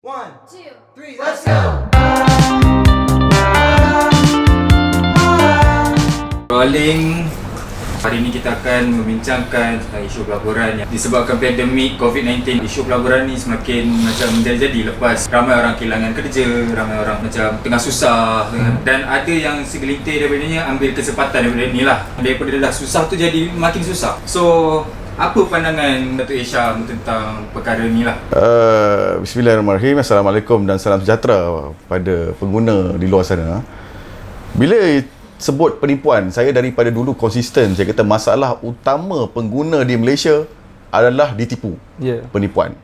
One, two, three, let's go! Rolling. Hari ini kita akan membincangkan tentang isu pelaburan yang disebabkan pandemik COVID-19. Isu pelaburan ni semakin macam menjadi lepas ramai orang kehilangan kerja, ramai orang macam tengah susah dan ada yang segelintir daripadanya ambil kesempatan daripada ni lah. Daripada dah susah tu jadi makin susah. So, apa pandangan Datuk Isham tentang perkara ni lah? Bismillahirrahmanirrahim. Assalamualaikum dan salam sejahtera pada pengguna di luar sana. Bila sebut penipuan, saya daripada dulu konsisten. Saya kata masalah utama pengguna di Malaysia adalah ditipu. Penipuan.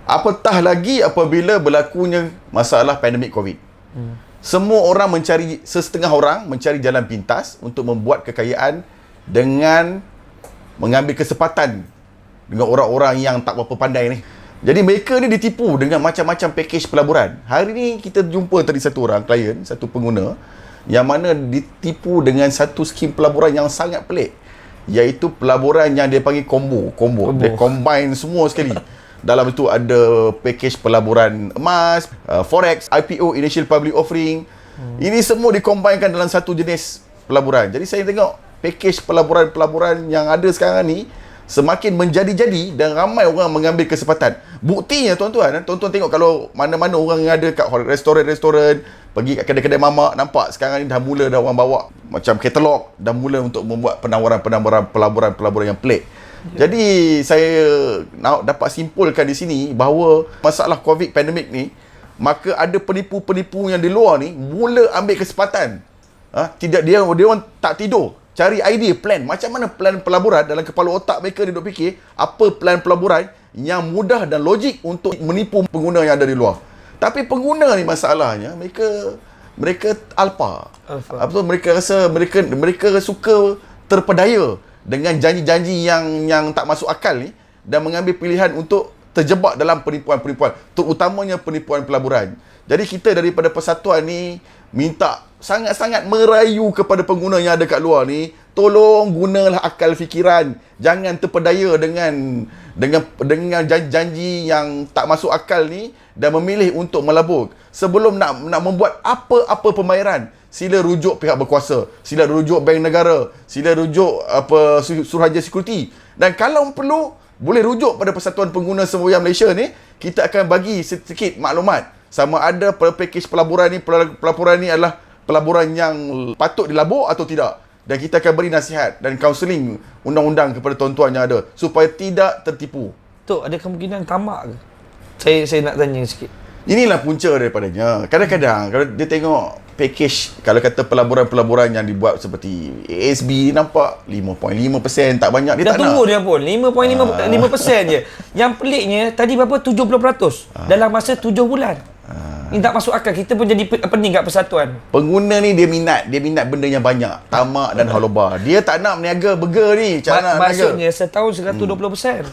Apatah lagi apabila berlakunya masalah pandemik COVID. Semua orang mencari, sesetengah orang mencari jalan pintas untuk membuat kekayaan dengan mengambil kesempatan dengan orang-orang yang tak berapa pandai ni. Jadi mereka ni ditipu dengan macam-macam pakej pelaburan. Hari ni kita jumpa tadi satu orang, klien, satu pengguna yang mana ditipu dengan satu skim pelaburan yang sangat pelik, iaitu pelaburan yang dia panggil combo. Dia combine semua sekali. Dalam itu ada pakej pelaburan emas, forex, IPO, initial public offering. Ini semua dikombainkan dalam satu jenis pelaburan. Jadi saya tengok pakej pelaburan-pelaburan yang ada sekarang ni semakin menjadi-jadi dan ramai orang mengambil kesempatan. Buktinya tuan-tuan tengok kalau mana-mana orang yang ada kat restoran-restoran, pergi kat kedai-kedai mamak, nampak sekarang ni dah mula dah orang bawa macam katalog, dah mula untuk membuat penawaran-penawaran pelaburan-pelaburan yang pelik. Jadi saya nak dapat simpulkan di sini bahawa masalah COVID pandemik ni, maka ada penipu-penipu yang di luar ni mula ambil kesempatan. Tidak dia orang tak tidur, cari idea, plan. Macam mana plan pelaburan dalam kepala otak mereka dia duk fikir apa plan pelaburan yang mudah dan logik untuk menipu pengguna yang ada di luar. Tapi pengguna ni masalahnya mereka alpa. Mereka rasa mereka suka terpedaya dengan janji-janji yang tak masuk akal ni dan mengambil pilihan untuk terjebak dalam penipuan-penipuan, terutamanya penipuan pelaburan. Jadi kita daripada persatuan ni minta sangat-sangat merayu kepada pengguna yang ada kat luar ni, tolong gunalah akal fikiran. Jangan terpedaya dengan janji yang tak masuk akal ni dan memilih untuk melabur. Sebelum nak membuat apa-apa pembayaran, sila rujuk pihak berkuasa, sila rujuk bank negara, sila rujuk Suruhanjaya Security. Dan kalau perlu, boleh rujuk pada Persatuan Pengguna Semboyan Malaysia ni. Kita akan bagi sedikit maklumat sama ada pakej pelaburan ni adalah pelaburan yang patut dilabur atau tidak. Dan kita akan beri nasihat dan kaunseling undang-undang kepada tuan-tuan yang ada supaya tidak tertipu. Tok, ada kemungkinan tamak ke? Saya nak tanya sikit. Inilah punca daripadanya. Kadang-kadang kalau dia tengok pakej, kalau kata pelaburan-pelaburan yang dibuat seperti ASB, nampak 5.5%, tak banyak, dia dah tak nak. tunggu dia pun 5.5% je. Yang peliknya tadi berapa, 70% dalam masa 7 bulan. Ini tak masuk akal. Kita pun jadi pening kat persatuan. Pengguna ni dia minat benda yang banyak, tamak dan haloba. Dia tak nak meniaga burger ni. Maksudnya setahun 120%.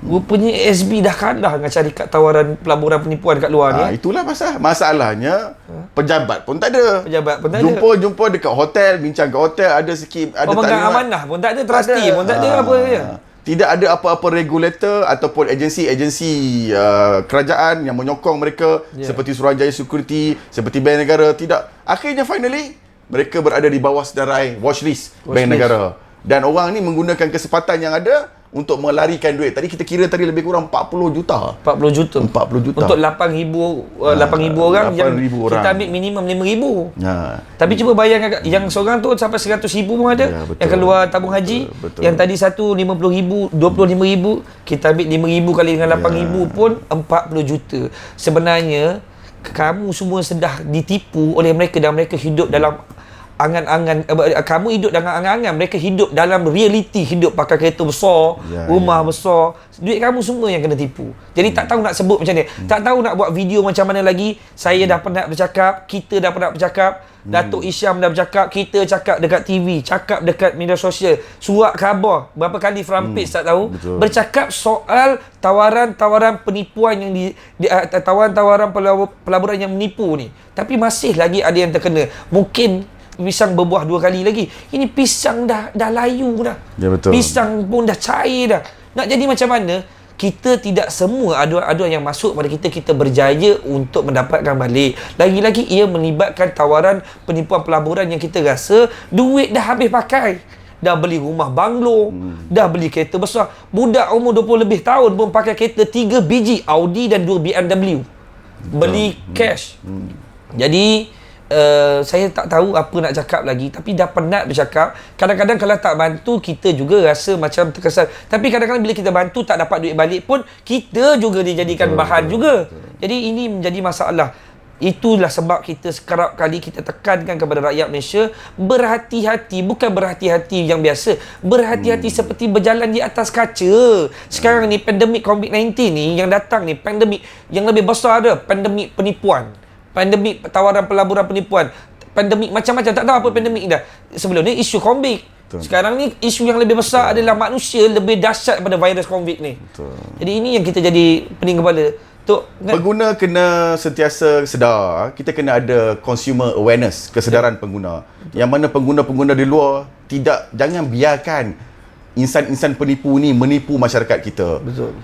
Rupanya SB dah kalah dengan syarikat tawaran pelaburan penipuan kat luar ni. Itulah masalahnya. Pejabat pun tak ada. Jumpa dekat hotel, bincang kat hotel, ada sikit, ada pemegang amanah pun tak ada, trustee pun tak ada, apa je. Tidak ada apa-apa regulator ataupun agensi kerajaan yang menyokong mereka, seperti Suruhanjaya Security, seperti Bank Negara, tidak. Akhirnya finally mereka berada di bawah sedarai watchlist Bank Negara. Dan orang ni menggunakan kesempatan yang ada untuk melarikan duit. Tadi kita kira lebih kurang 40 juta. 40 juta. Untuk 8,000 orang yang kita ambil minimum 5,000. Tapi cuba bayangkan, yang seorang tu sampai 100,000 pun ada. Yang keluar tabung haji. Yang tadi satu 50,000, 25,000, kita ambil 5,000 kali dengan 8,000 pun 40 juta. Sebenarnya kamu semua sedang ditipu oleh mereka dan mereka hidup dalam angan-angan. Kamu hidup dengan angan-angan, mereka hidup dalam realiti, hidup pakai kereta besar, rumah besar. Duit kamu semua yang kena tipu. Jadi tak tahu nak sebut macam ni, tak tahu nak buat video macam mana lagi. Saya dah pernah bercakap, kita dah pernah bercakap, Datuk Isham dah bercakap, kita cakap dekat TV, cakap dekat media sosial, surat khabar, berapa kali front page tak tahu. Bercakap soal tawaran-tawaran penipuan yang tawaran-tawaran pelaburan yang menipu ni. Tapi masih lagi ada yang terkena. Mungkin pisang berbuah 2 kali lagi. Ini pisang dah layu dah. Ya, betul. Pisang pun dah cair dah. Nak jadi macam mana? kita tidak semua aduan-aduan yang masuk pada kita berjaya untuk mendapatkan balik. Lagi-lagi ia melibatkan tawaran penipuan pelaburan yang kita rasa duit dah habis pakai. Dah beli rumah banglo, dah beli kereta besar. Budak umur 20 lebih tahun pun pakai kereta 3 biji Audi dan 2 BMW. Beli cash. Jadi saya tak tahu apa nak cakap lagi, tapi dah penat bercakap. Kadang-kadang kalau tak bantu, kita juga rasa macam terkesan. Tapi kadang-kadang bila kita bantu tak dapat duit balik pun, kita juga dijadikan bahan juga. Jadi ini menjadi masalah. Itulah sebab kita sekerap kali kita tekankan kepada rakyat Malaysia, berhati-hati, bukan berhati-hati yang biasa, berhati-hati seperti berjalan di atas kaca. Sekarang ni pandemik COVID-19 ni yang datang ni, pandemik yang lebih besar ada, pandemik penipuan, pandemik tawaran pelaburan penipuan, pandemik macam-macam, tak tahu apa pandemik dah. Sebelum ni isu konvik. Sekarang ni isu yang lebih besar adalah manusia lebih dahsyat daripada virus konvik ni. Jadi ini yang kita jadi pening kepala. Pengguna kena sentiasa sedar. Kita kena ada consumer awareness, kesedaran pengguna. Yang mana pengguna-pengguna di luar jangan biarkan insan-insan penipu ni menipu masyarakat kita. Betul.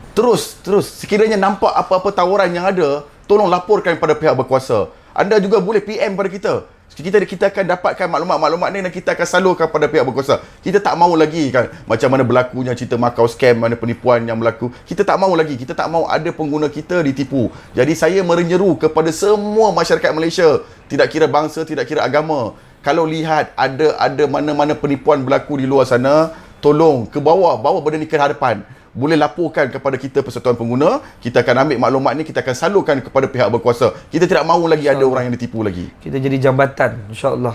Terus sekiranya nampak apa-apa tawaran yang ada, tolong laporkan pada pihak berkuasa. Anda juga boleh PM pada kita. Kita akan dapatkan maklumat-maklumat ni dan kita akan salurkan pada pihak berkuasa. Kita tak mahu lagi kan macam mana berlakunya cerita Macau scam, mana penipuan yang berlaku. Kita tak mahu lagi. Kita tak mahu ada pengguna kita ditipu. Jadi saya menyeru kepada semua masyarakat Malaysia, tidak kira bangsa, tidak kira agama. Kalau lihat ada mana-mana penipuan berlaku di luar sana, tolong ke bawah, bawa benda ni ke hadapan. Boleh laporkan kepada kita Persatuan Pengguna. Kita akan ambil maklumat ni, kita akan salurkan kepada pihak berkuasa. Kita tidak mahu lagi ada orang yang ditipu lagi. Kita jadi jambatan, insya-Allah.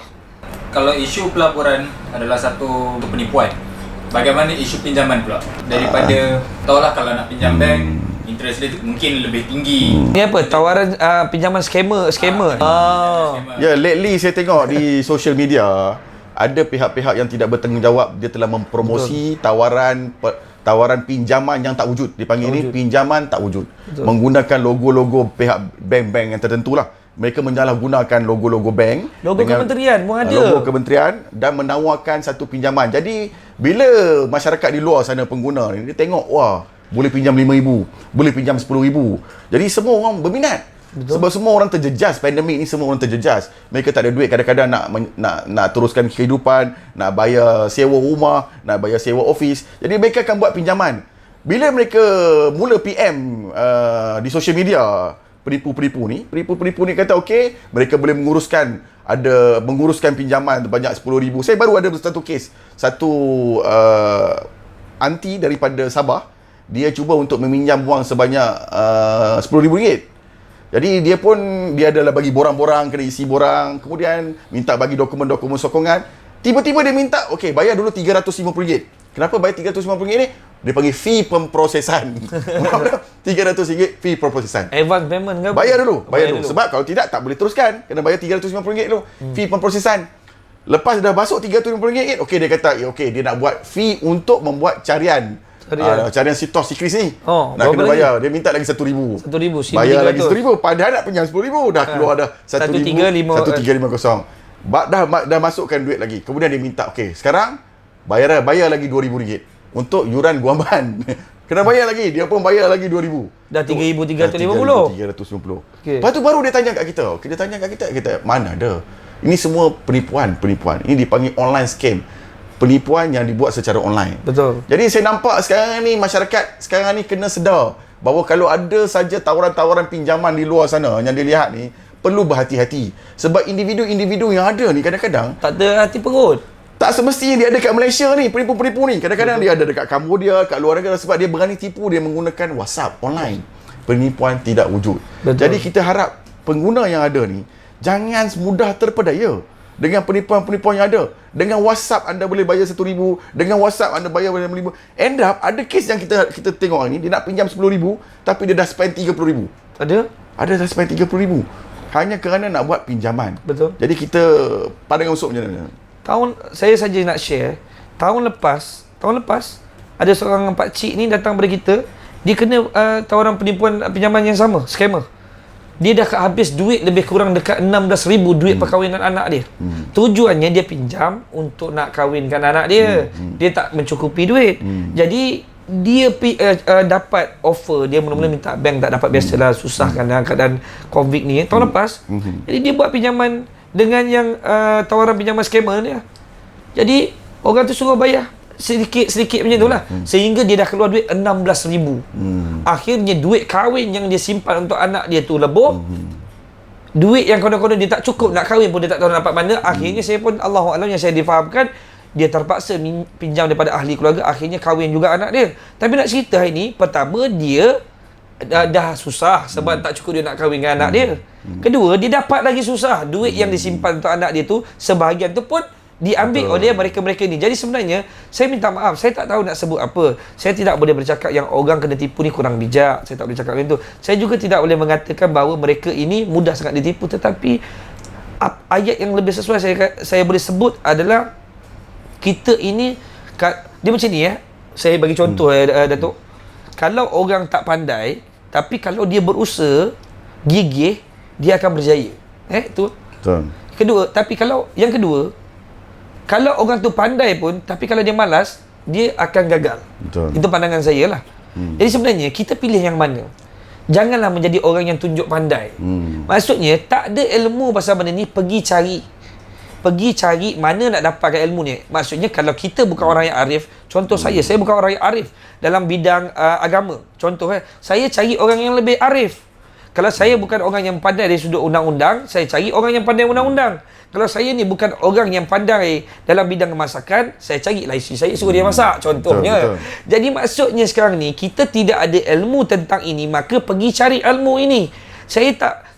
Kalau isu pelaburan adalah satu penipuan, bagaimana isu pinjaman pula? Daripada tahulah kalau nak pinjam bank, interest dia mungkin lebih tinggi. Ni apa? Tawaran pinjaman scammer. Ya, lately saya tengok di social media ada pihak-pihak yang tidak bertanggungjawab. Dia telah mempromosi tawaran pinjaman yang tak wujud. Dipanggil ni pinjaman tak wujud. Betul. Menggunakan logo-logo pihak bank-bank yang tertentu lah. Mereka menyalahgunakan logo-logo bank. Logo kementerian pun ada. Logo kementerian dan menawarkan satu pinjaman. Jadi, bila masyarakat di luar sana pengguna ni, dia tengok, wah, boleh pinjam RM5,000, boleh pinjam RM10,000. Jadi, semua orang berminat. Betul. Sebab semua orang terjejas, pandemik ni semua orang terjejas. Mereka tak ada duit, kadang-kadang nak teruskan kehidupan, nak bayar sewa rumah, nak bayar sewa office. Jadi mereka akan buat pinjaman. Bila mereka mula PM di social media, penipu-penipu ni kata okey, mereka boleh menguruskan pinjaman banyak RM10,000. Saya baru ada satu kes, satu aunty daripada Sabah, dia cuba untuk meminjam wang sebanyak RM10,000. Jadi dia adalah bagi borang-borang, kena isi borang, kemudian minta bagi dokumen-dokumen sokongan. Tiba-tiba dia minta, okey, bayar dulu RM350. Kenapa bayar RM350 ni? Dia panggil fee pemprosesan. RM300 fee pemprosesan. Advance payment ke? Bayar dulu. Sebab kalau tidak, tak boleh teruskan. Kena bayar RM350 dulu. Fee pemprosesan. Lepas dah masuk RM350, okey, dia kata, okey, dia nak buat fee untuk membuat carian sitos Sikris ni. Nak kena bayar. Dia minta lagi RM1,000. Bayar lagi RM1,000. Padahal nak pinjam RM10,000. Dah keluar dah RM1,350. Dah masukkan duit lagi. Kemudian dia minta, okey, sekarang bayar lagi RM2,000 untuk yuran guaman. Kena bayar lagi. Dia pun bayar lagi RM2,000. Dah RM3,350. Okay. Lepas tu baru dia tanya kat kita. Kita mana ada. Ini semua penipuan. Ini dipanggil online scam. Penipuan yang dibuat secara online. Betul. Jadi saya nampak sekarang ni masyarakat sekarang ni kena sedar bahawa kalau ada saja tawaran-tawaran pinjaman di luar sana yang dilihat ni, perlu berhati-hati. Sebab individu-individu yang ada ni kadang-kadang tak ada hati perut. Tak semestinya dia ada kat Malaysia ni, penipu-penipu ni. Kadang-kadang dia ada dekat Cambodia, kat luar negara sebab dia berani tipu, dia menggunakan WhatsApp online. Penipuan tidak wujud. Betul. Jadi kita harap pengguna yang ada ni jangan mudah terpedaya dengan penipuan-penipuan yang ada. Dengan WhatsApp anda boleh bayar RM1,000, dengan WhatsApp anda bayar RM5,000. End up ada kes yang kita tengok hari ni, dia nak pinjam RM10,000 tapi dia dah spend RM30,000. Ada dah spend RM30,000 hanya kerana nak buat pinjaman. Betul. Jadi kita pandangan usuk macam mana? Saya saja nak share. Tahun lepas ada seorang pakcik ni datang pada kita. Dia kena tawaran penipuan pinjaman yang sama, scammer. Dia dah habis duit lebih kurang dekat RM16,000 duit perkahwinan anak dia. Tujuannya dia pinjam untuk nak kahwinkan anak dia. Dia tak mencukupi duit. Jadi dapat offer, dia mula-mula minta bank, tak dapat, biasalah susah kan dalam keadaan COVID ni tahun lepas. Jadi dia buat pinjaman dengan yang tawaran pinjaman scammer ni lah. Jadi orang tu suruh bayar sedikit-sedikit macam tu lah, sehingga dia dah keluar duit 16,000. Akhirnya duit kahwin yang dia simpan untuk anak dia tu lebur. Duit yang konon-konon dia tak cukup nak kahwin pun dia tak tahu nak dapat mana. Akhirnya saya pun, Allahuakbar, yang saya difahamkan, dia terpaksa pinjam daripada ahli keluarga, akhirnya kahwin juga anak dia. Tapi nak cerita hari ni, pertama dia dah susah sebab tak cukup dia nak kahwin dengan anak dia. Kedua, dia dapat lagi susah. Duit yang disimpan untuk anak dia tu, sebahagian tu pun diambil oleh mereka-mereka ni. Jadi sebenarnya, saya minta maaf, saya tak tahu nak sebut apa. Saya tidak boleh bercakap yang orang kena tipu ni kurang bijak. Saya tak boleh cakap macam tu. Saya juga tidak boleh mengatakan bahawa mereka ini mudah sangat ditipu. Tetapi ayat yang lebih sesuai saya boleh sebut adalah, kita ini, dia macam ni saya bagi contoh Datuk. Kalau orang tak pandai, tapi kalau dia berusaha, gigih, dia akan berjaya. Tu. Betul. Yang kedua, kalau orang tu pandai pun, tapi kalau dia malas, dia akan gagal. Betul. Itu pandangan saya lah. Jadi sebenarnya, kita pilih yang mana. Janganlah menjadi orang yang tunjuk pandai. Maksudnya, tak ada ilmu pasal benda ni, pergi cari mana nak dapatkan ilmu ni. Maksudnya, kalau kita bukan orang yang arif, contoh saya bukan orang yang arif dalam bidang agama. Contoh saya cari orang yang lebih arif. Kalau saya bukan orang yang pandai dari sudut undang-undang, saya cari orang yang pandai undang-undang. Kalau saya ni bukan orang yang pandai dalam bidang masakan, saya carilah isteri saya, suruh dia masak, contohnya. Betul. Jadi maksudnya sekarang ni, kita tidak ada ilmu tentang ini, maka pergi cari ilmu ini.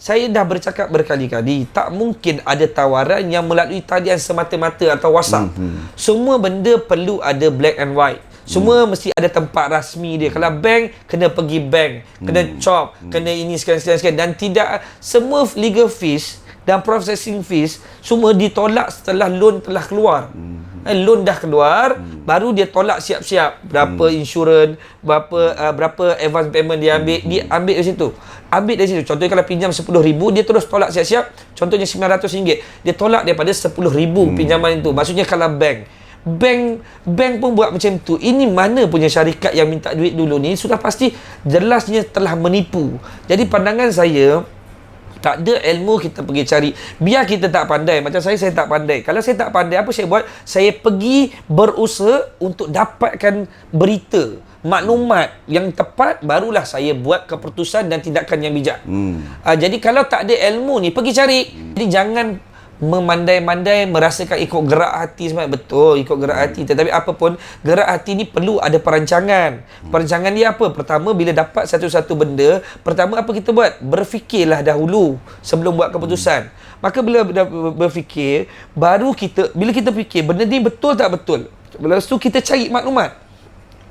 Saya dah bercakap berkali-kali, tak mungkin ada tawaran yang melalui talian semata-mata atau WhatsApp. Semua benda perlu ada black and white. Semua mesti ada tempat rasmi dia. Kalau bank, kena pergi bank, kena chop, kena ini sekian. Dan tidak, semua legal fees dan processing fees semua ditolak setelah loan telah keluar. Loan dah keluar, baru dia tolak siap-siap. Berapa insurans, berapa advance payment dia ambil dari situ. Ambil dari situ. Contohnya kalau pinjam RM10,000, dia terus tolak siap-siap. Contohnya RM900, dia tolak daripada RM10,000 pinjaman itu. Maksudnya kalau bank pun buat macam tu. Ini mana punya syarikat yang minta duit dulu ni sudah pasti jelasnya telah menipu. Jadi pandangan saya, tak ada ilmu kita pergi cari. Biar kita tak pandai. Macam saya tak pandai. Kalau saya tak pandai, apa saya buat? Saya pergi berusaha untuk dapatkan berita, maklumat yang tepat, barulah saya buat keputusan dan tindakan yang bijak. Jadi kalau tak ada ilmu ni, pergi cari. Jadi jangan memandai-mandai, merasakan ikut gerak hati sebenarnya. Betul, ikut gerak hati. Tetapi apapun, gerak hati ni perlu ada perancangan. Perancangan dia apa? Pertama, bila dapat satu-satu benda, pertama apa kita buat? Berfikirlah dahulu sebelum buat keputusan. Maka bila berfikir, baru bila kita fikir, benda ni betul tak betul? Lepas tu kita cari maklumat.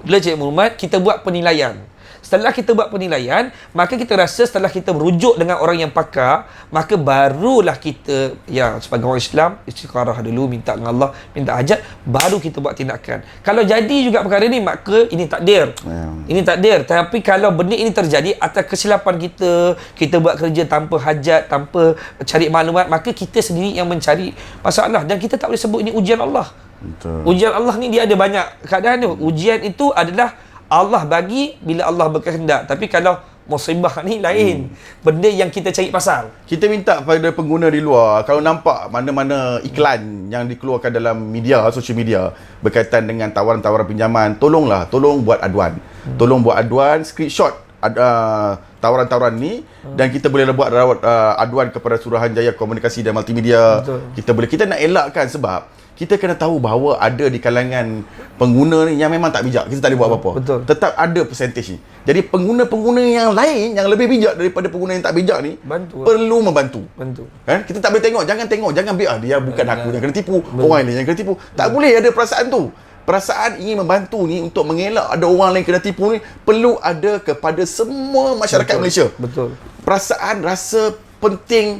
Bila cari maklumat, kita buat penilaian. Setelah kita buat penilaian, maka kita rasa setelah kita merujuk dengan orang yang pakar, maka barulah kita, sebagai orang Islam, istikharah dulu, minta dengan Allah, minta hajat, baru kita buat tindakan. Kalau jadi juga perkara ni, maka ini takdir. Ini takdir. Tapi kalau benda ini terjadi atas kesilapan kita buat kerja tanpa hajat, tanpa cari maklumat, maka kita sendiri yang mencari masalah. Dan kita tak boleh sebut ini ujian Allah. Betul. Ujian Allah ni dia ada banyak keadaan tu. Ujian itu adalah Allah bagi bila Allah berkehendak. Tapi kalau musibah ni lain. Benda yang kita cari pasal. Kita minta pada pengguna di luar, kalau nampak mana-mana iklan yang dikeluarkan dalam media, social media berkaitan dengan tawaran-tawaran pinjaman, tolong buat aduan. Tolong buat aduan, screenshot tawaran-tawaran ni, dan kita boleh buat aduan kepada Suruhanjaya Komunikasi dan Multimedia. Betul. Kita nak elakkan, sebab kita kena tahu bahawa ada di kalangan pengguna ni yang memang tak bijak. Kita tak boleh buat apa-apa. Betul. Tetap ada persentage ni. Jadi pengguna-pengguna yang lain yang lebih bijak daripada pengguna yang tak bijak ni, perlu membantu. Kan? Kita tak boleh jangan biar dia bukan aku yang kena tipu, orang lain yang kena tipu. Tak boleh ada perasaan tu. Perasaan ingin membantu ni, untuk mengelak ada orang lain kena tipu ni, perlu ada kepada semua masyarakat Malaysia. Betul. Perasaan rasa penting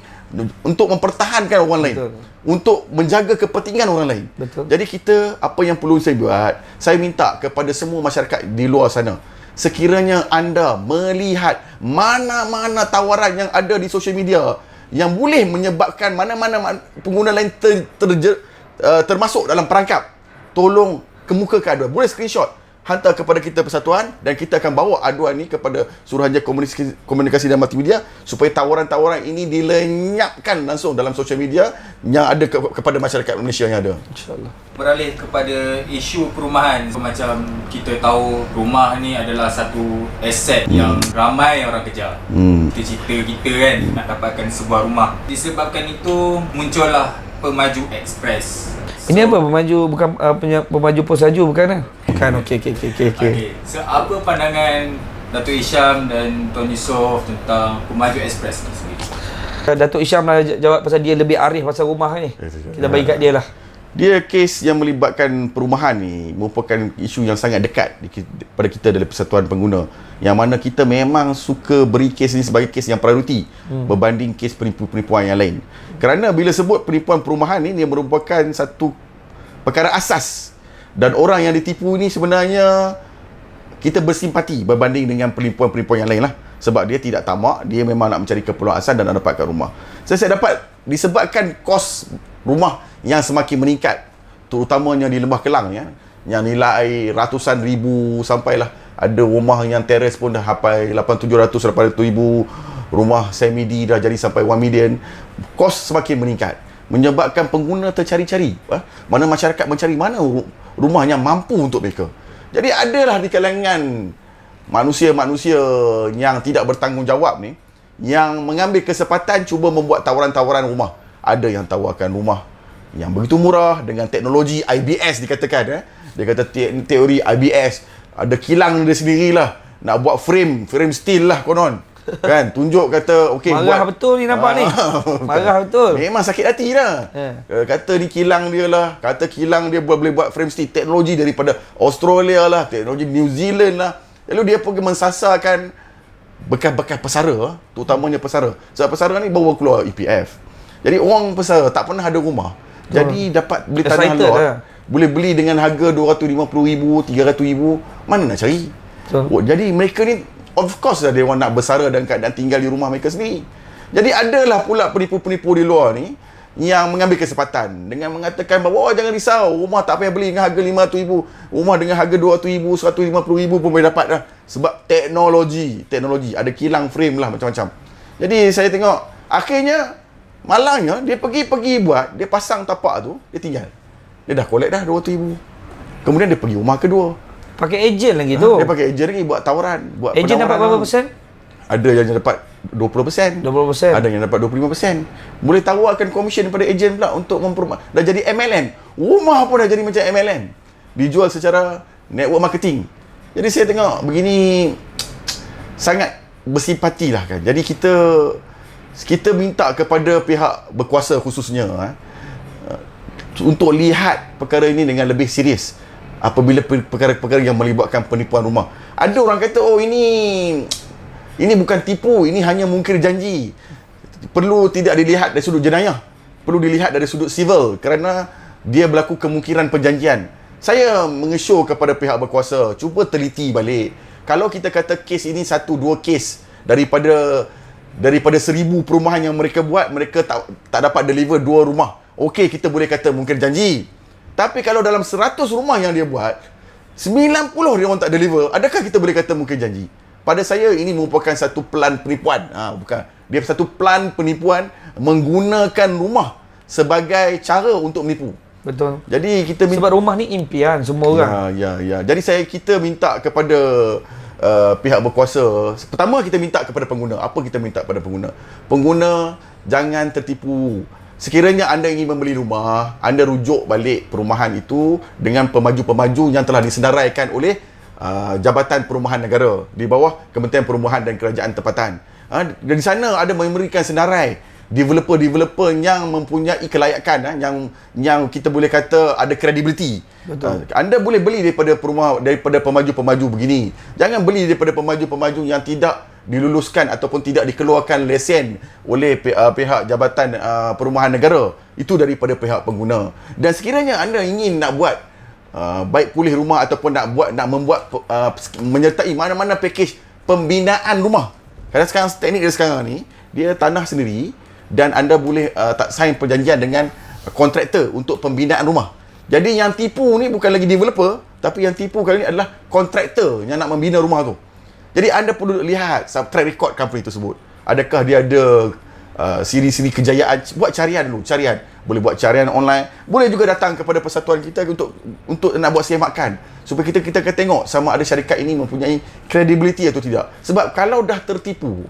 untuk mempertahankan orang lain. Untuk menjaga kepentingan orang lain. Betul. Jadi kita, apa yang perlu saya buat, saya minta kepada semua masyarakat di luar sana, sekiranya anda melihat mana-mana tawaran yang ada di social media yang boleh menyebabkan mana-mana pengguna lain termasuk dalam perangkap, tolong kemukakan aduan. Boleh screenshot, hantar kepada kita persatuan dan kita akan bawa aduan ni kepada Suruhanjaya Komunikasi dan Multimedia supaya tawaran-tawaran ini dilenyapkan langsung dalam sosial media yang ada kepada masyarakat Malaysia yang ada. InsyaAllah. Beralih kepada isu perumahan. Macam kita tahu rumah ni adalah satu aset yang ramai orang kejar. Cita-cita kita kan nak dapatkan sebuah rumah. Disebabkan itu muncullah Pemaju Express. Ini apa pemaju, bukan pemaju Posaju bukan kan? Bukan. Okey. So, apa pandangan Datuk Hisham dan Tuan Yusof tentang Pemaju Express ni sendiri? Datuk Hisham lah jawab pasal dia lebih arif pasal rumah ni. Kita bagi kat dia lah. Dia kes yang melibatkan perumahan ni merupakan isu yang sangat dekat pada kita dalam Persatuan Pengguna, yang mana kita memang suka beri kes ni sebagai kes yang prioriti berbanding kes penipu-penipuan yang lain. Kerana bila sebut penipuan perumahan ni, dia merupakan satu perkara asas, dan orang yang ditipu ni sebenarnya kita bersimpati berbanding dengan penipuan-penipuan yang lain lah. Sebab dia tidak tamak, dia memang nak mencari keperluan asal dan nak dapatkan rumah. Saya dapat disebabkan kos rumah yang semakin meningkat, terutamanya di Lembah Kelang ya, yang nilai ratusan ribu, sampailah ada rumah yang teres pun dah sampai 800-700 ribu, rumah semi-D dah jadi sampai 1 million. Kos semakin meningkat menyebabkan pengguna tercari-cari, mana masyarakat mencari mana rumah yang mampu untuk mereka. Jadi adalah di kalangan manusia-manusia yang tidak bertanggungjawab ni yang mengambil kesempatan cuba membuat tawaran-tawaran rumah. Ada yang tawarkan rumah yang begitu murah dengan teknologi IBS dikatakan. Dia kata teori IBS, ada kilang dia sendirilah, nak buat frame steel lah konon. Kan, tunjuk kata okey, marah buat, betul ni nampak ni. Marah betul. Memang sakit hati dah. Kata ni kilang dia lah, kata kilang dia boleh buat frame steel, teknologi daripada Australia lah, teknologi New Zealand lah. Lalu dia pergi mensasarkan bekas-bekas pesara, terutamanya pesara. Sebab pesara ni baru keluar EPF. Jadi orang pesara tak pernah ada rumah. Jadi dapat beli tanah lot, boleh beli dengan harga RM250,000, RM300,000, mana nak cari? Jadi mereka ni of course lah dia orang nak bersara dan keadaan tinggal di rumah mereka sendiri. Jadi adalah pula penipu-penipu di luar ni yang mengambil kesempatan dengan mengatakan bahawa jangan risau, rumah tak payah beli dengan harga RM500,000, rumah dengan harga RM200,000, RM150,000 pun boleh dapat dah. Sebab teknologi, ada kilang frame lah macam-macam. Jadi saya tengok akhirnya malangnya dia pergi buat, dia pasang tapak tu, dia tinggal. Dia dah collect dah RM200,000. Kemudian dia pergi rumah kedua. Pakai ejen lagi tu. Dia pakai ejen lagi buat tawaran, buat ejen dapat berapa persen? Ada yang dapat 20%. Ada yang dapat 25%. Boleh tawarkan komisen pada ejen pula untuk memperumah. Dah jadi MLM. Rumah pun dah jadi macam MLM. Dijual secara network marketing. Jadi saya tengok begini sangat bersimpati lah kan. Jadi kita minta kepada pihak berkuasa khususnya untuk lihat perkara ini dengan lebih serius apabila perkara-perkara yang melibatkan penipuan rumah. Ada orang kata ini bukan tipu, ini hanya mungkir janji. Perlu tidak dilihat dari sudut jenayah, perlu dilihat dari sudut civil kerana dia berlaku kemungkinan perjanjian. Saya mengesyor kepada pihak berkuasa, cuba teliti balik. Kalau kita kata kes ini 1-2 kes daripada 1000 perumahan yang mereka buat, mereka tak dapat deliver 2 rumah, okey, kita boleh kata mungkin janji. Tapi kalau dalam 100 rumah yang dia buat, 90 dia orang tak deliver, adakah kita boleh kata mungkin janji? Pada saya ini merupakan satu plan penipuan. Bukan. Dia satu plan penipuan menggunakan rumah sebagai cara untuk menipu. Betul. Jadi kita sebab rumah ni impian semua orang. Ya. Jadi kita minta kepada pihak berkuasa. Pertama kita minta kepada pengguna. Apa kita minta kepada pengguna? Pengguna jangan tertipu. Sekiranya anda ingin membeli rumah, anda rujuk balik perumahan itu dengan pemaju-pemaju yang telah disenaraikan oleh Jabatan Perumahan Negara di bawah Kementerian Perumahan dan Kerajaan Tempatan. Di sana ada memberikan senarai developer-developer yang mempunyai kelayakan, yang kita boleh kata ada kredibiliti. Betul. Anda boleh beli daripada pemaju-pemaju begini. Jangan beli daripada pemaju-pemaju yang tidak diluluskan ataupun tidak dikeluarkan lesen oleh pihak Jabatan Perumahan Negara. Itu daripada pihak pengguna. Dan sekiranya anda ingin nak buat baik pulih rumah ataupun nak membuat menyertai mana-mana pakej pembinaan rumah. Kerana sekarang teknik dia sekarang ni, dia tanah sendiri dan anda boleh tak sign perjanjian dengan kontraktor untuk pembinaan rumah. Jadi yang tipu ni bukan lagi developer, tapi yang tipu kali ni adalah kontraktor yang nak membina rumah tu. Jadi anda perlu lihat track record company tersebut. Adakah dia ada siri-siri kejayaan. Buat carian dulu, carian. Boleh buat carian online, boleh juga datang kepada persatuan kita untuk nak buat semakan, supaya kita akan tengok sama ada syarikat ini mempunyai credibility atau tidak. Sebab kalau dah tertipu,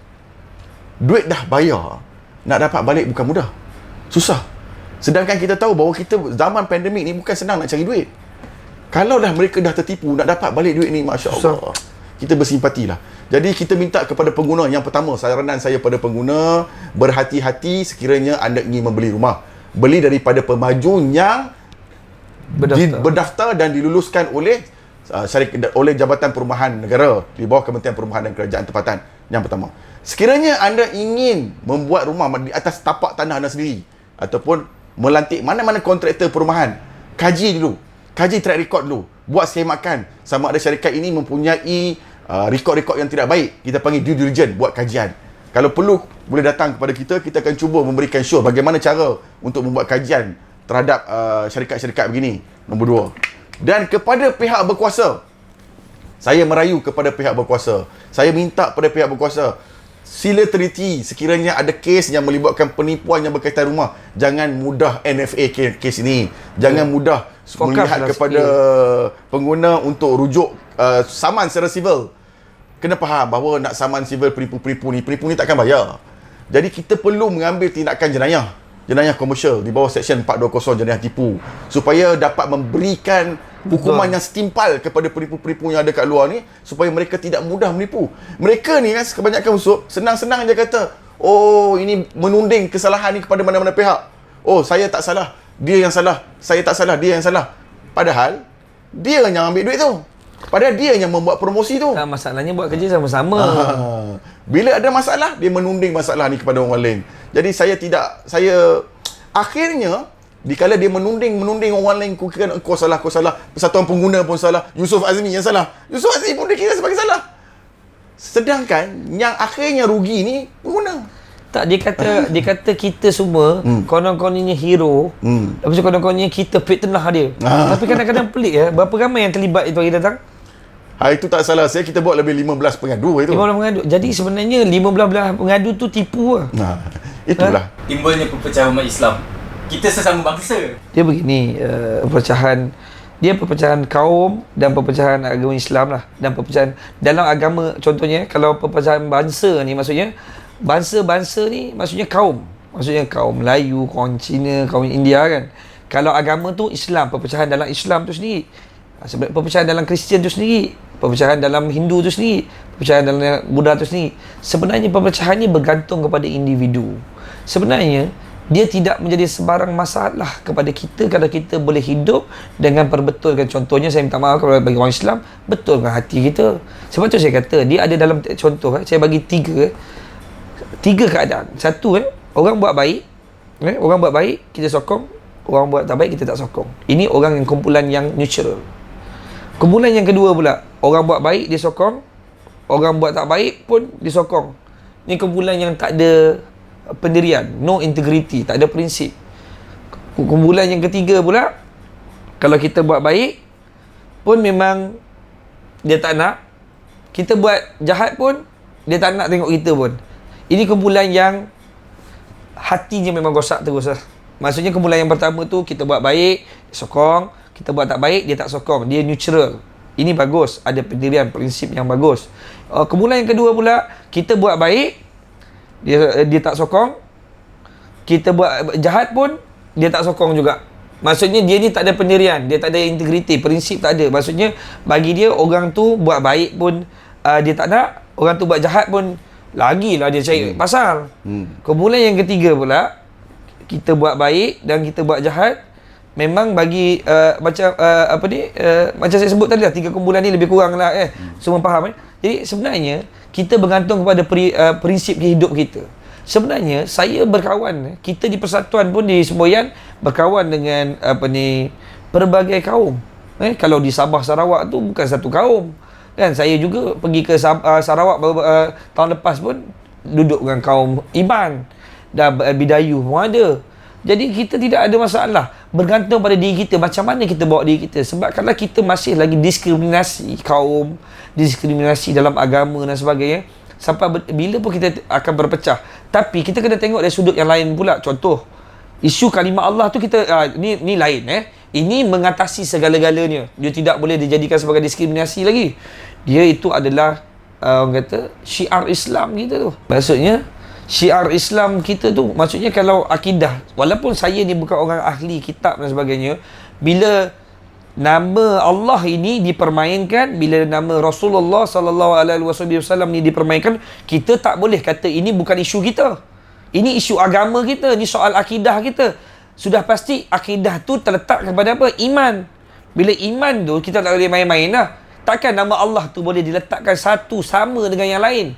duit dah bayar, nak dapat balik bukan mudah, susah. Sedangkan kita tahu bahawa kita zaman pandemik ni bukan senang nak cari duit. Kalau dah mereka dah tertipu, nak dapat balik duit ni, Masya Allah, kita bersimpatilah. Jadi kita minta kepada pengguna, yang pertama, saranan saya pada pengguna, berhati-hati sekiranya anda ingin membeli rumah. Beli daripada pemaju yang berdaftar dan diluluskan oleh oleh Jabatan Perumahan Negara di bawah Kementerian Perumahan dan Kerajaan Tempatan. Yang pertama, sekiranya anda ingin membuat rumah di atas tapak tanah anda sendiri ataupun melantik mana-mana kontraktor perumahan, kaji dulu, kaji track record dulu, buat semakan sama ada syarikat ini mempunyai rekod-rekod yang tidak baik. Kita panggil due diligence, buat kajian. Kalau perlu, boleh datang kepada kita. Kita akan cuba memberikan show bagaimana cara untuk membuat kajian terhadap syarikat-syarikat begini. Nombor 2. Dan kepada pihak berkuasa, saya merayu kepada pihak berkuasa, saya minta kepada pihak berkuasa, sila teliti sekiranya ada kes yang melibatkan penipuan yang berkaitan rumah. Jangan mudah NFA kes ini. Jangan mudah melihat kepada pengguna untuk rujuk saman secara civil. Kena faham bahawa nak saman civil penipu ni takkan bayar. Jadi kita perlu mengambil tindakan jenayah komersial di bawah Seksyen 420 jenayah tipu, supaya dapat memberikan hukuman yang setimpal kepada penipu-penipu yang ada kat luar ni, supaya mereka tidak mudah menipu. Mereka ni kan kebanyakan unsur senang-senang je kata, oh ini menunding kesalahan ni kepada mana-mana pihak. Oh saya tak salah, dia yang salah. Saya tak salah, dia yang salah. Padahal dia yang ambil duit tu. Padahal dia yang membuat promosi tu. Masalahnya buat kerja sama-sama. Bila ada masalah, dia menunding masalah ni kepada orang lain. Jadi saya akhirnya, dikala dia menunding orang lain, kau salah, Persatuan Pengguna pun salah, Yusof Azmi yang salah. Yusof Azmi pun dikira sebagai salah. Sedangkan yang akhirnya rugi ni pengguna. Tak, dia kata kita semua konon-kononnya hero. Lepas tu konon-kononnya kita fitnah dia. Tapi kadang-kadang pelik ya, berapa ramai yang terlibat itu hari datang? Itu tak salah saya, kita buat lebih 15 pengadu itu. 15 pengadu. Jadi sebenarnya 15 pengadu tu tipu lah. Itulah. Timbulnya perpecahan umat Islam. Kita sesama bangsa. Dia begini, perpecahan kaum dan perpecahan agama Islam lah. Dan perpecahan dalam agama, contohnya kalau perpecahan bangsa ni, maksudnya bangsa ni maksudnya kaum. Maksudnya kaum Melayu, kaum Cina, kaum India kan. Kalau agama tu Islam, perpecahan dalam Islam tu sendiri. Perpecahan dalam Kristian tu sendiri, perpecahan dalam Hindu tu sendiri, perpecahan dalam Buddha tu sendiri. Sebenarnya perpecahan ni bergantung kepada individu. Sebenarnya dia tidak menjadi sebarang masalah kepada kita kalau kita boleh hidup dengan perbetulkan. Contohnya saya minta maaf kepada bagi orang Islam, betulkan hati kita. Sebab tu saya kata dia ada dalam contoh, saya bagi tiga keadaan. Satu, orang buat baik, orang buat baik kita sokong, orang buat tak baik kita tak sokong. Ini orang yang kumpulan yang neutral. Kumpulan yang kedua pula, orang buat baik dia sokong, orang buat tak baik pun disokong. Ini kumpulan yang tak ada pendirian, no integrity, tak ada prinsip. Kumpulan yang ketiga pula, kalau kita buat baik pun memang dia tak nak, kita buat jahat pun dia tak nak tengok kita pun. Ini kumpulan yang hatinya memang rosak terus lah. Maksudnya kumpulan yang pertama tu, kita buat baik dia sokong, kita buat tak baik dia tak sokong, dia neutral. Ini bagus, ada pendirian, prinsip yang bagus. Kumpulan yang kedua pula, kita buat baik dia tak sokong, kita buat jahat pun dia tak sokong juga. Maksudnya dia ni tak ada pendirian, dia tak ada integriti, prinsip tak ada. Maksudnya bagi dia orang tu buat baik pun dia tak nak, orang tu buat jahat pun lagilah dia cari pasal. Kumpulan yang ketiga pula, kita buat baik dan kita buat jahat, memang bagi macam saya sebut tadi lah, tiga kumpulan ni lebih kurang lah semua faham Jadi sebenarnya kita bergantung kepada prinsip hidup kita. Sebenarnya saya berkawan, kita di persatuan pun di Semboyan berkawan dengan pelbagai kaum. Kalau di Sabah Sarawak tu bukan satu kaum kan. Saya juga pergi ke Sarawak tahun lepas pun duduk dengan kaum Iban dan Bidayu pun ada. Jadi kita tidak ada masalah. Bergantung pada diri kita, macam mana kita bawa diri kita. Sebab kalau kita masih lagi diskriminasi kaum, diskriminasi dalam agama dan sebagainya, sampai bila pun kita akan berpecah. Tapi kita kena tengok dari sudut yang lain pula. Contoh, isu kalimah Allah tu kita ni lain Ini mengatasi segala-galanya. Dia tidak boleh dijadikan sebagai diskriminasi lagi. Dia itu adalah orang kata syiar Islam kita tu. Maksudnya syiar Islam kita tu, maksudnya kalau akidah, walaupun saya ni bukan orang ahli kitab dan sebagainya, bila nama Allah ini dipermainkan, bila nama Rasulullah sallallahu alaihi wasallam ni dipermainkan, kita tak boleh kata ini bukan isu kita. Ini isu agama kita, ni soal akidah kita. Sudah pasti akidah tu terletak kepada apa? Iman. Bila iman tu kita tak boleh main-main lah. Takkan nama Allah tu boleh diletakkan satu sama dengan yang lain.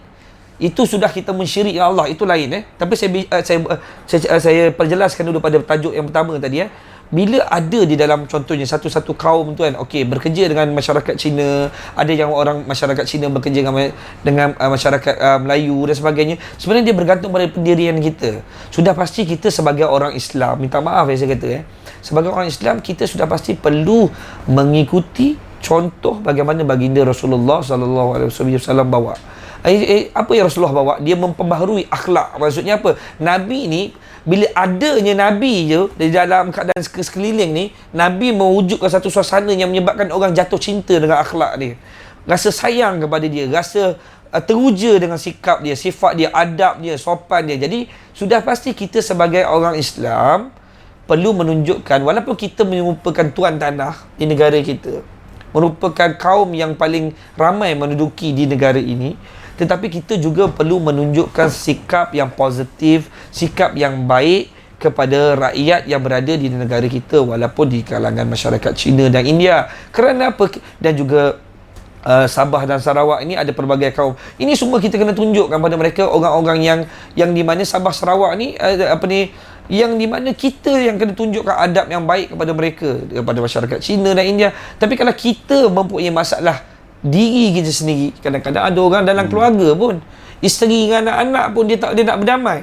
Itu sudah kita mensyirik Allah, itu lain Tapi saya perjelaskan dulu pada tajuk yang pertama tadi Bila ada di dalam contohnya satu-satu kaum tu okey, bekerja dengan masyarakat Cina, ada yang orang masyarakat Cina bekerja dengan masyarakat Melayu dan sebagainya. Sebenarnya dia bergantung pada pendirian kita. Sudah pasti kita sebagai orang Islam, minta maaf saya kata sebagai orang Islam, kita sudah pasti perlu mengikuti contoh bagaimana baginda Rasulullah sallallahu alaihi wasallam bawa. Apa yang Rasulullah bawa? Dia memperbaharui akhlak. Maksudnya apa? Nabi ni, bila adanya Nabi je di dalam keadaan sekeliling ni, Nabi mewujudkan satu suasana yang menyebabkan orang jatuh cinta dengan akhlak dia, rasa sayang kepada dia, rasa teruja dengan sikap dia, sifat dia, adab dia, sopan dia. Jadi sudah pasti kita sebagai orang Islam perlu menunjukkan, walaupun kita merupakan tuan tanah di negara kita, merupakan kaum yang paling ramai menduduki di negara ini, tetapi kita juga perlu menunjukkan sikap yang positif, sikap yang baik kepada rakyat yang berada di negara kita, walaupun di kalangan masyarakat Cina dan India. Kerana apa? Dan juga Sabah dan Sarawak ini ada pelbagai kaum. Ini semua kita kena tunjukkan pada mereka, orang-orang yang di mana Sabah Sarawak ni yang di mana kita yang kena tunjukkan adab yang baik kepada mereka, kepada masyarakat Cina dan India. Tapi kalau kita mempunyai masalah diri kita sendiri, kadang-kadang ada orang dalam keluarga pun, isteri dengan anak-anak pun dia tak boleh nak berdamai,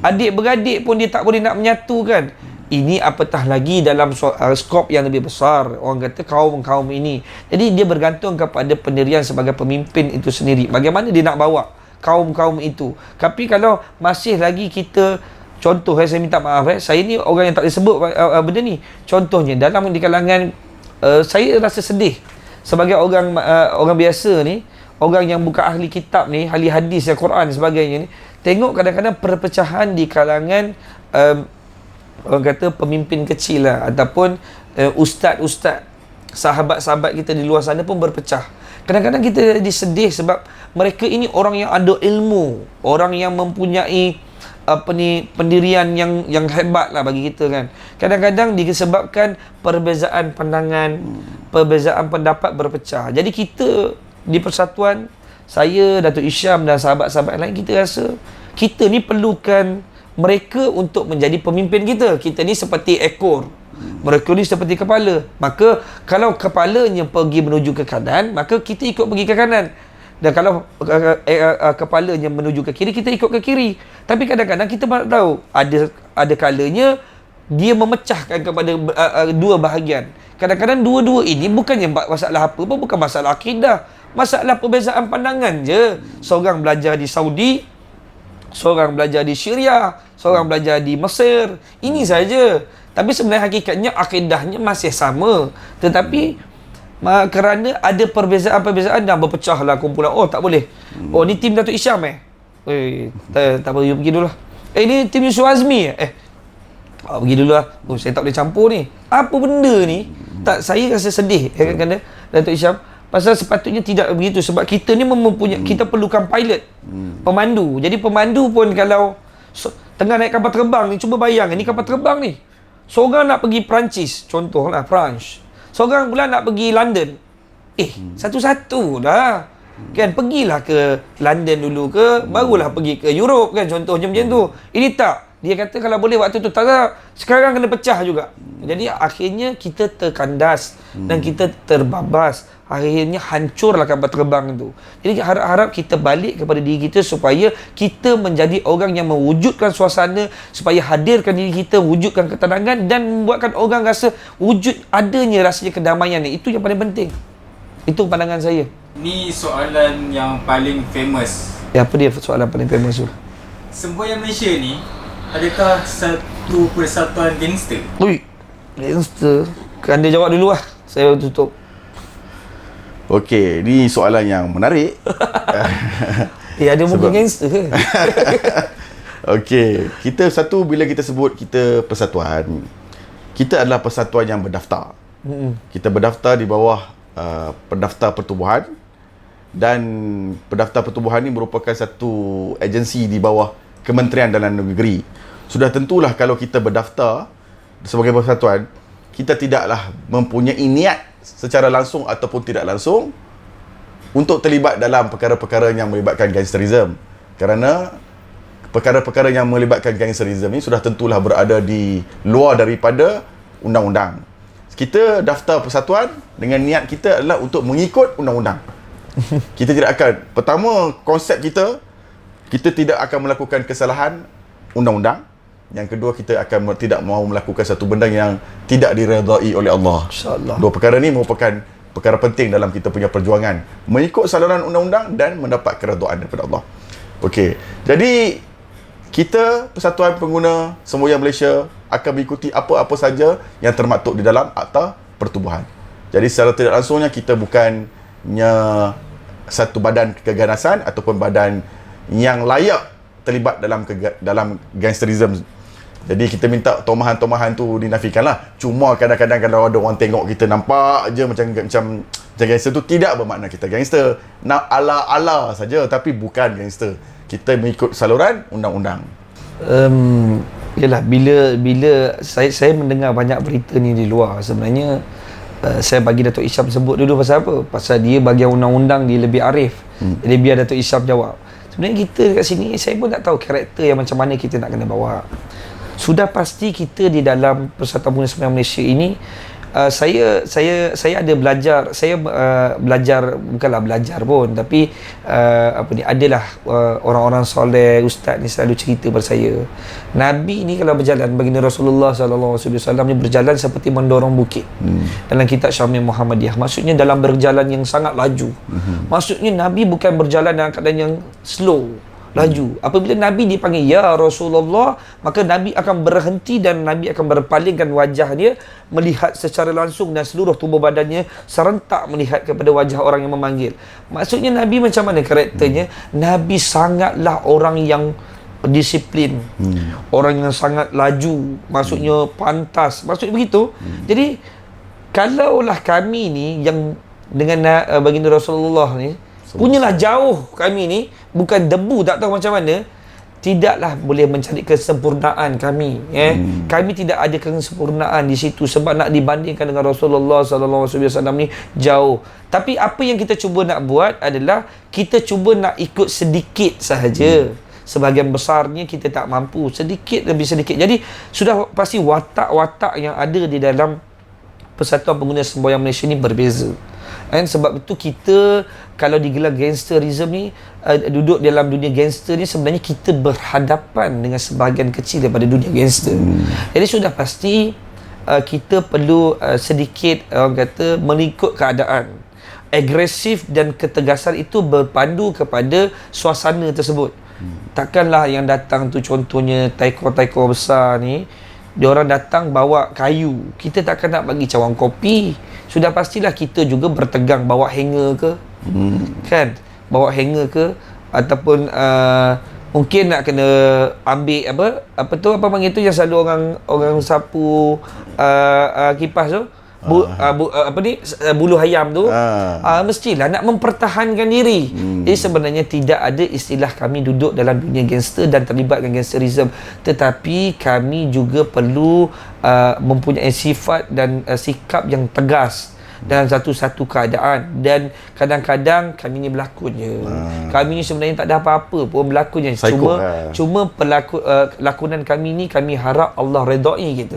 adik-beradik pun dia tak boleh nak menyatukan. Ini apatah lagi dalam skop yang lebih besar, orang kata kaum-kaum ini. Jadi dia bergantung kepada pendirian sebagai pemimpin itu sendiri, bagaimana dia nak bawa kaum-kaum itu. Tapi kalau masih lagi kita, contoh saya minta maaf saya ni orang yang tak boleh sebut benda ni. Contohnya dalam di kalangan saya rasa sedih sebagai orang biasa ni, orang yang bukan ahli kitab ni, ahli hadis dan Quran dan sebagainya ni, tengok kadang-kadang perpecahan di kalangan orang kata pemimpin kecil lah, ataupun ustaz-ustaz, sahabat-sahabat kita di luar sana pun berpecah. Kadang-kadang kita jadi sedih sebab mereka ini orang yang ada ilmu, orang yang mempunyai pendirian yang hebat lah bagi kita kan. Kadang-kadang disebabkan perbezaan pandangan, perbezaan pendapat berpecah. Jadi kita di persatuan, saya, Datuk Isyam dan sahabat-sahabat lain, kita rasa kita ni perlukan mereka untuk menjadi pemimpin kita. Kita ni seperti ekor, mereka ni seperti kepala. Maka kalau kepalanya pergi menuju ke kanan, maka kita ikut pergi ke kanan. Dan kalau kepalanya menuju ke kiri, kita ikut ke kiri. Tapi kadang-kadang kita tahu ada kalanya dia memecahkan kepada dua bahagian. Kadang-kadang dua-dua ini bukannya masalah apa pun, bukan masalah akidah, masalah perbezaan pandangan je. Seorang belajar di Saudi, seorang belajar di Syria, seorang belajar di Mesir. Ini saja. Tapi sebenarnya hakikatnya akidahnya masih sama. Tetapi kerana ada perbezaan-perbezaan dah berpecah lah kumpulan. Oh tak boleh. Oh ni tim Datuk Isyam tak apa, you pergi dulu lah. Ni tim Yusuf Azmi pergi dulu lah. Oh saya tak boleh campur ni. Apa benda ni? Tak, saya rasa sedih kerana Datuk Isyam, pasal sepatutnya tidak begitu. Sebab kita ni mempunyai, kita perlukan pilot, pemandu. Jadi pemandu pun kalau tengah naik kapal terbang ni, cuba bayangkan ni kapal terbang ni, seorang nak pergi Perancis, contohlah France, seorang pula nak pergi London. Satu-satu dah. Kan, pergilah ke London dulu ke, barulah pergi ke Europe kan, contohnya macam tu. Ini tak. Dia kata kalau boleh waktu tu tak, sekarang kena pecah juga. Jadi akhirnya kita terkandas dan kita terbabas. akhirnya hancurlah kapal terbang tu. Jadi harap-harap kita balik kepada diri kita supaya kita menjadi orang yang mewujudkan suasana, supaya hadirkan diri kita, wujudkan ketenangan dan membuatkan orang rasa wujud adanya rasanya kedamaian ni. Itu yang paling penting. Itu pandangan saya. Ni soalan yang paling famous. Ya, apa dia soalan paling famous tu? Semboyan Malaysia ni adakah satu persatuan gangster? Ui, gangster. Anda jawab dulu lah. Saya tutup. Okey, ni soalan yang menarik. Ada muka gangster ke? Okey, kita satu, bila kita sebut kita persatuan, kita adalah persatuan yang berdaftar. Kita berdaftar di bawah pendaftar pertubuhan, dan pendaftar pertubuhan ni merupakan satu agensi di bawah Kementerian Dalam Negeri. Sudah tentulah kalau kita berdaftar sebagai persatuan, kita tidaklah mempunyai niat secara langsung ataupun tidak langsung untuk terlibat dalam perkara-perkara yang melibatkan gangsterism, kerana perkara-perkara yang melibatkan gangsterism ni sudah tentulah berada di luar daripada undang-undang. Kita daftar persatuan dengan niat kita adalah untuk mengikut undang-undang. Kita tidak akan, pertama, konsep kita tidak akan melakukan kesalahan undang-undang. Yang kedua, kita akan tidak mahu melakukan satu benda yang tidak diredai oleh Allah. InsyaAllah. Dua perkara ni merupakan perkara penting dalam kita punya perjuangan, mengikut saluran undang-undang dan mendapat keredaan daripada Allah. Okey, jadi kita Persatuan Pengguna Semboyan Malaysia akan mengikuti apa-apa saja yang termaktub di dalam Akta Pertubuhan. Jadi secara tidak langsungnya kita bukannya satu badan keganasan ataupun badan yang layak terlibat dalam gangsterism. Jadi kita minta tomahan-tomahan tu dinafikanlah. Cuma kadang-kadang kalau ada orang tengok kita nampak je macam gangster tu, tidak bermakna kita gangster. Nak ala-ala saja, tapi bukan gangster. Kita mengikut saluran undang-undang. Yalah, bila saya mendengar banyak berita ni di luar, sebenarnya saya bagi Datuk Isham sebut dulu pasal apa? Pasal dia bahagian undang-undang, dia lebih arif. Jadi biar Datuk Isham jawab. Sebenarnya kita kat sini, saya pun tak tahu karakter yang macam mana kita nak kena bawa. Sudah pasti kita di dalam Persatuan Pengguna Semboyan Malaysia ini, saya ada belajar, belajar, bukanlah belajar pun, tapi adalah orang-orang soleh, ustaz ni selalu cerita pada saya, Nabi ni kalau berjalan, baginda Rasulullah SAW ni berjalan seperti mendorong bukit. Dalam kitab Syamil Muhammadiyah, maksudnya dalam berjalan yang sangat laju. Maksudnya Nabi bukan berjalan dalam keadaan yang slow, laju. Apabila Nabi dipanggil ya Rasulullah, maka Nabi akan berhenti dan Nabi akan berpalingkan wajah dia, melihat secara langsung, dan seluruh tubuh badannya serentak melihat kepada wajah orang yang memanggil. Maksudnya Nabi macam mana karakternya? Nabi sangatlah orang yang disiplin, orang yang sangat laju, maksudnya pantas, maksudnya begitu. Jadi kalaulah kami ni yang dengan baginda Rasulullah ni punyalah jauh, kami ni bukan debu, tak tahu macam mana, tidaklah boleh mencari kesempurnaan kami. Kami tidak ada kesempurnaan di situ, sebab nak dibandingkan dengan Rasulullah SAW ni jauh. Tapi apa yang kita cuba nak buat adalah kita cuba nak ikut sedikit sahaja. Sebahagian besarnya kita tak mampu, sedikit lebih sedikit. Jadi sudah pasti watak-watak yang ada di dalam Persatuan Pengguna Semboyan Malaysia ni berbeza. Sebab itu kita kalau digelar gangsterism ni, duduk dalam dunia gangster ni, sebenarnya kita berhadapan dengan sebahagian kecil daripada dunia gangster. Jadi sudah pasti kita perlu sedikit orang kata mengikut keadaan. Agresif dan ketegasan itu berpandu kepada suasana tersebut. Takkanlah yang datang tu, contohnya taiko-taiko besar ni, diorang datang bawa kayu, kita takkan nak bagi cawan kopi. Sudah pastilah kita juga bertegang, bawa hanger ke, kan, bawa hanger ke, ataupun mungkin nak kena ambil apa panggil tu yang selalu orang sapu kipas tu, bulu ayam tu, mestilah nak mempertahankan diri. Jadi sebenarnya tidak ada istilah kami duduk dalam dunia gangster dan terlibat dengan gangsterism, tetapi kami juga perlu mempunyai sifat dan sikap yang tegas dalam satu-satu keadaan. Dan kadang-kadang kami ni berlakon je. Kami ni sebenarnya tak ada apa-apa pun berlakon je. Cuma lakonan kami ni, kami harap Allah redai kita.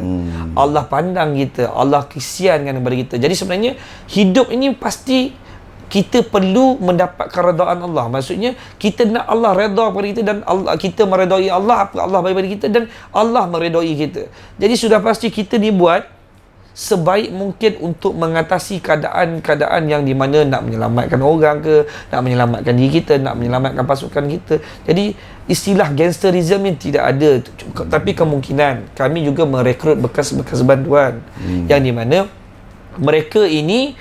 Allah pandang kita, Allah kesiankan kepada kita. Jadi sebenarnya hidup ini pasti kita perlu mendapatkan keredaan Allah. Maksudnya kita nak Allah redha kepada kita dan Allah, kita meredai Allah apa Allah bagi pada kita dan Allah meredai kita. Jadi sudah pasti kita dibuat sebaik mungkin untuk mengatasi keadaan-keadaan yang di mana nak menyelamatkan orang ke, nak menyelamatkan diri kita, nak menyelamatkan pasukan kita. Jadi istilah gangsterism ni tidak ada, tapi kemungkinan kami juga merekrut bekas-bekas bantuan yang di mana mereka ini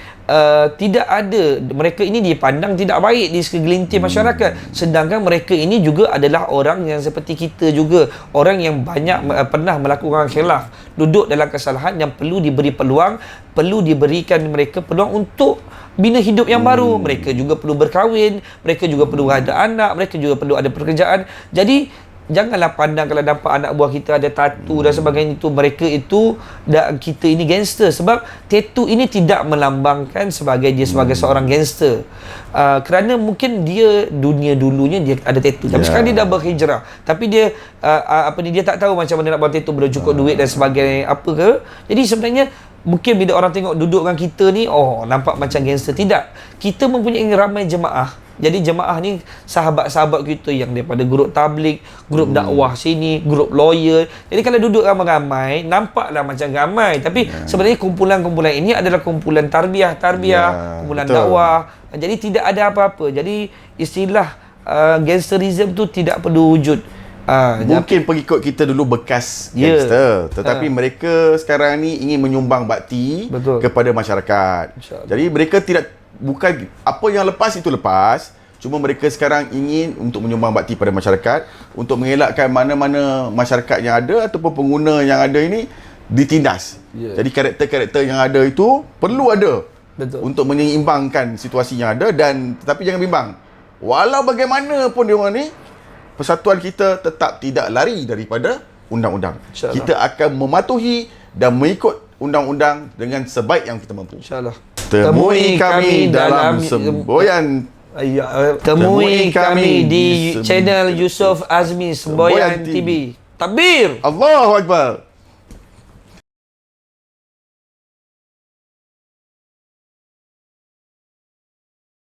tidak ada, mereka ini dipandang tidak baik di segelintir masyarakat, sedangkan mereka ini juga adalah orang yang seperti kita juga, orang yang banyak pernah melakukan khilaf, duduk dalam kesalahan yang perlu diberi peluang, perlu diberikan mereka peluang untuk bina hidup yang baru. Mereka juga perlu berkahwin, mereka juga perlu ada anak, mereka juga perlu ada pekerjaan. Jadi janganlah pandang kalau nampak anak buah kita ada tattoo dan sebagainya itu, mereka itu kita ini gangster, sebab tattoo ini tidak melambangkan sebagai dia sebagai seorang gangster. Kerana mungkin dia dunia dulunya dia ada tattoo, tapi sekarang dia dah berhijrah, tapi dia dia tak tahu macam mana nak buat tattoo, belum cukup duit dan sebagainya apa ke. Jadi sebenarnya mungkin bila orang tengok duduk dengan kita ni, oh nampak macam gangster. Tidak, kita mempunyai ramai jemaah. Jadi jemaah ni sahabat-sahabat kita yang daripada grup tabligh, grup dakwah sini, grup lawyer. Jadi kalau duduk ramai-ramai, nampaklah macam ramai, tapi sebenarnya kumpulan-kumpulan ini adalah kumpulan tarbiyah, kumpulan dakwah. Jadi tidak ada apa-apa. Jadi istilah gangsterism tu tidak perlu wujud. Mungkin pengikut kita dulu bekas gangster, tetapi mereka sekarang ni ingin menyumbang bakti kepada masyarakat. Jadi mereka bukan apa yang lepas itu lepas, cuma mereka sekarang ingin untuk menyumbang bakti pada masyarakat, untuk mengelakkan mana-mana masyarakat yang ada ataupun pengguna yang ada ini ditindas. Jadi karakter-karakter yang ada itu perlu ada untuk menyeimbangkan situasi yang ada. Dan tetapi jangan bimbang, walau bagaimanapun dia orang ni, persatuan kita tetap tidak lari daripada undang-undang. Kita akan mematuhi dan mengikut undang-undang dengan sebaik yang kita mampu. InsyaAllah. Temui kami dalam semboyan. Temui kami di channel Yusof Azmi Semboyan TV. Takbir! Allahu Akbar.